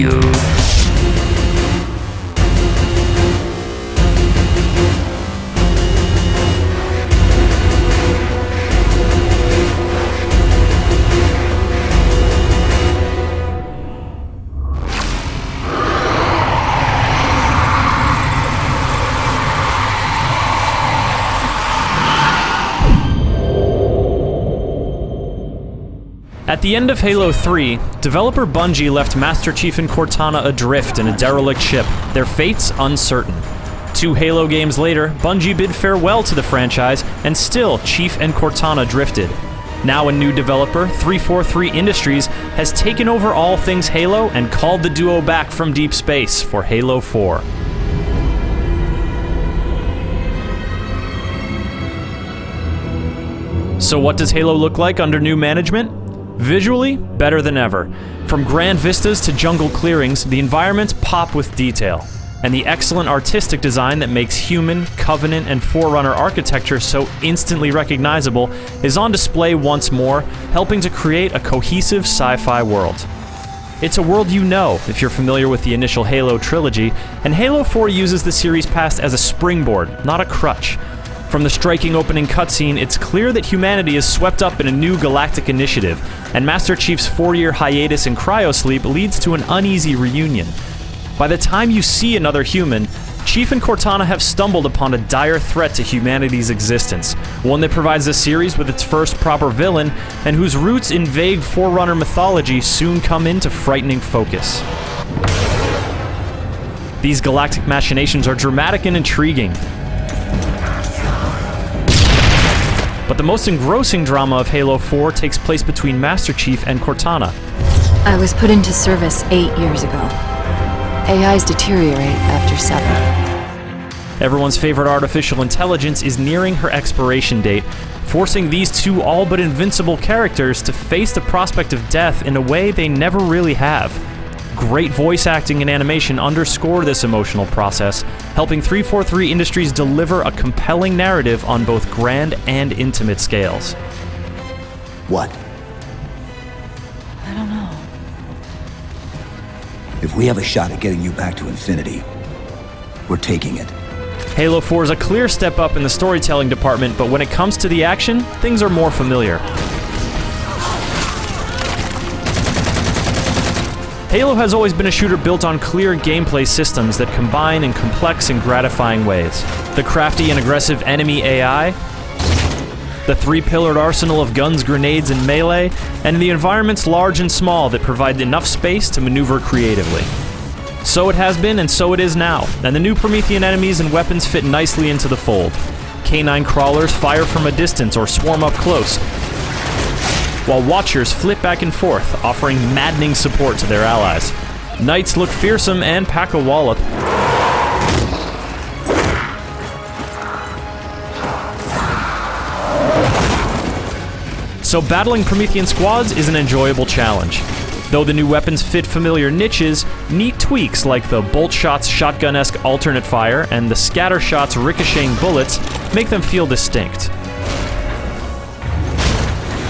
you. At the end of Halo 3, developer Bungie left Master Chief and Cortana adrift in a derelict ship, their fates uncertain. 2 Halo games later, Bungie bid farewell to the franchise, and still Chief and Cortana drifted. Now a new developer, 343 Industries, has taken over all things Halo and called the duo back from deep space for Halo 4. So what does Halo look like under new management? Visually, better than ever. From grand vistas to jungle clearings, the environments pop with detail. And the excellent artistic design that makes human, Covenant, and Forerunner architecture so instantly recognizable is on display once more, helping to create a cohesive sci-fi world. It's a world you know if you're familiar with the initial Halo trilogy, and Halo 4 uses the series past as a springboard, not a crutch. From the striking opening cutscene, it's clear that humanity is swept up in a new galactic initiative, and Master Chief's 4-year hiatus in cryosleep leads to an uneasy reunion. By the time you see another human, Chief and Cortana have stumbled upon a dire threat to humanity's existence, one that provides the series with its first proper villain, and whose roots in vague Forerunner mythology soon come into frightening focus. These galactic machinations are dramatic and intriguing. But the most engrossing drama of Halo 4 takes place between Master Chief and Cortana. I was put into service 8 years ago. AIs deteriorate after 7. Everyone's favorite artificial intelligence is nearing her expiration date, forcing these two all but invincible characters to face the prospect of death in a way they never really have. Great voice acting and animation underscore this emotional process, helping 343 Industries deliver a compelling narrative on both grand and intimate scales. What? I don't know. If we have a shot at getting you back to Infinity, we're taking it. Halo 4 is a clear step up in the storytelling department, but when it comes to the action, things are more familiar. Halo has always been a shooter built on clear gameplay systems that combine in complex and gratifying ways. The crafty and aggressive enemy AI, the 3-pillared arsenal of guns, grenades, and melee, and the environments large and small that provide enough space to maneuver creatively. So it has been, and so it is now, and the new Promethean enemies and weapons fit nicely into the fold. K9 crawlers fire from a distance or swarm up close, while Watchers flip back and forth, offering maddening support to their allies. Knights look fearsome and pack a wallop. So battling Promethean squads is an enjoyable challenge. Though the new weapons fit familiar niches, neat tweaks like the bolt shots shotgun-esque alternate fire and the scatter shots ricocheting bullets make them feel distinct.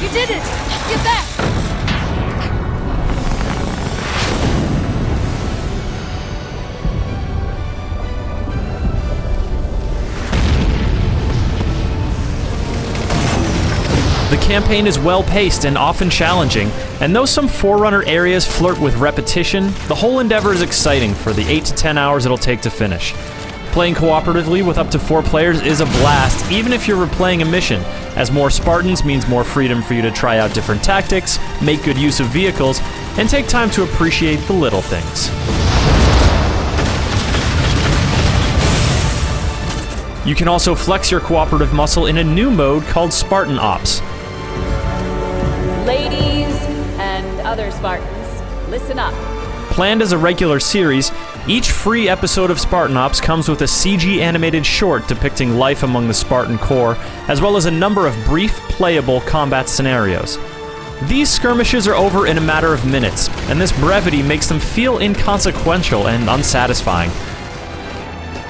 You did it! Get back! The campaign is well-paced and often challenging, and though some Forerunner areas flirt with repetition, the whole endeavor is exciting for the 8 to 10 hours it'll take to finish. Playing cooperatively with up to 4 players is a blast, even if you're replaying a mission, as more Spartans means more freedom for you to try out different tactics, make good use of vehicles, and take time to appreciate the little things. You can also flex your cooperative muscle in a new mode called Spartan Ops. Ladies and other Spartans, listen up. Planned as a regular series, each free episode of Spartan Ops comes with a CG animated short depicting life among the Spartan Corps, as well as a number of brief, playable combat scenarios. These skirmishes are over in a matter of minutes, and this brevity makes them feel inconsequential and unsatisfying.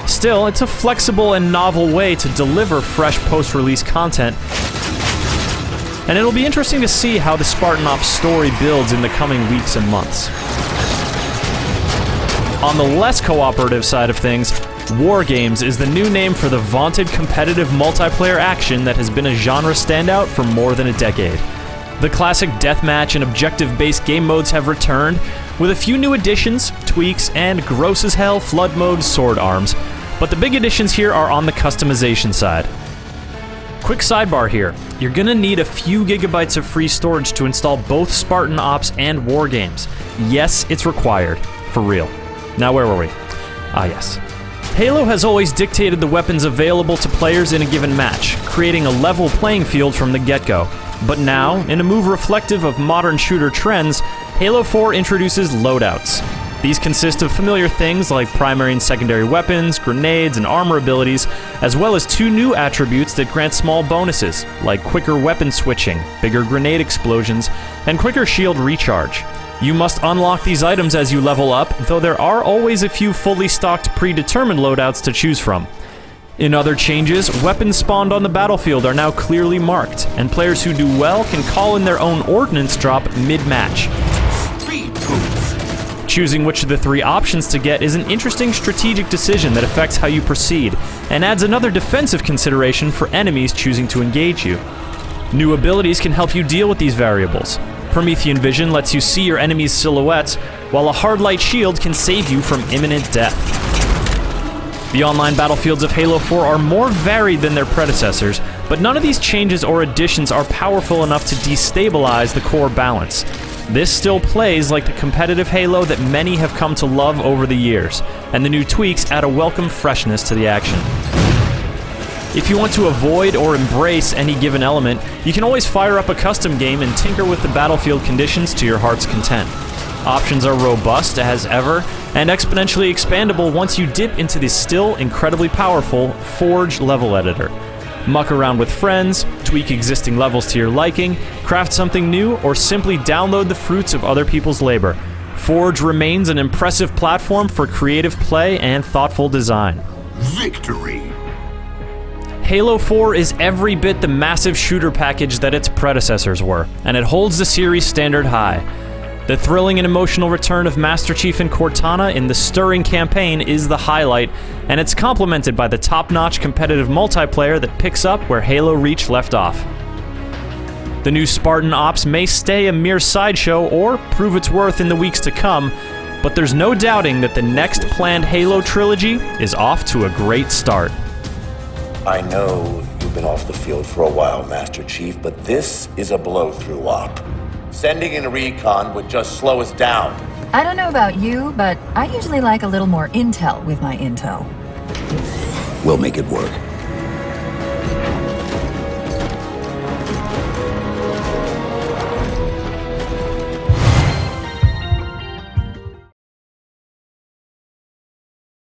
Still, it's a flexible and novel way to deliver fresh post-release content, and it'll be interesting to see how the Spartan Ops story builds in the coming weeks and months. On the less cooperative side of things, War Games is the new name for the vaunted competitive multiplayer action that has been a genre standout for more than a decade. The classic deathmatch and objective-based game modes have returned, with a few new additions, tweaks, and gross as hell flood mode sword arms, but the big additions here are on the customization side. Quick sidebar here, you're gonna need a few gigabytes of free storage to install both Spartan Ops and War Games. Yes, it's required. For real. Now where were we? Yes. Halo has always dictated the weapons available to players in a given match, creating a level playing field from the get-go. But now, in a move reflective of modern shooter trends, Halo 4 introduces loadouts. These consist of familiar things like primary and secondary weapons, grenades, and armor abilities, as well as 2 new attributes that grant small bonuses, like quicker weapon switching, bigger grenade explosions, and quicker shield recharge. You must unlock these items as you level up, though there are always a few fully stocked predetermined loadouts to choose from. In other changes, weapons spawned on the battlefield are now clearly marked, and players who do well can call in their own ordnance drop mid-match. Choosing which of the 3 options to get is an interesting strategic decision that affects how you proceed, and adds another defensive consideration for enemies choosing to engage you. New abilities can help you deal with these variables. Promethean Vision lets you see your enemies' silhouettes, while a hard light shield can save you from imminent death. The online battlefields of Halo 4 are more varied than their predecessors, but none of these changes or additions are powerful enough to destabilize the core balance. This still plays like the competitive Halo that many have come to love over the years, and the new tweaks add a welcome freshness to the action. If you want to avoid or embrace any given element, you can always fire up a custom game and tinker with the battlefield conditions to your heart's content. Options are robust as ever, and exponentially expandable once you dip into the still incredibly powerful Forge level editor. Muck around with friends, tweak existing levels to your liking, craft something new, or simply download the fruits of other people's labor. Forge remains an impressive platform for creative play and thoughtful design. Victory! Halo 4 is every bit the massive shooter package that its predecessors were, and it holds the series standard high. The thrilling and emotional return of Master Chief and Cortana in the stirring campaign is the highlight, and it's complemented by the top-notch competitive multiplayer that picks up where Halo Reach left off. The new Spartan Ops may stay a mere sideshow or prove its worth in the weeks to come, but there's no doubting that the next planned Halo trilogy is off to a great start. I know you've been off the field for a while, Master Chief, but this is a blow-through op. Sending in a recon would just slow us down. I don't know about you, but I usually like a little more intel with my intel. We'll make it work.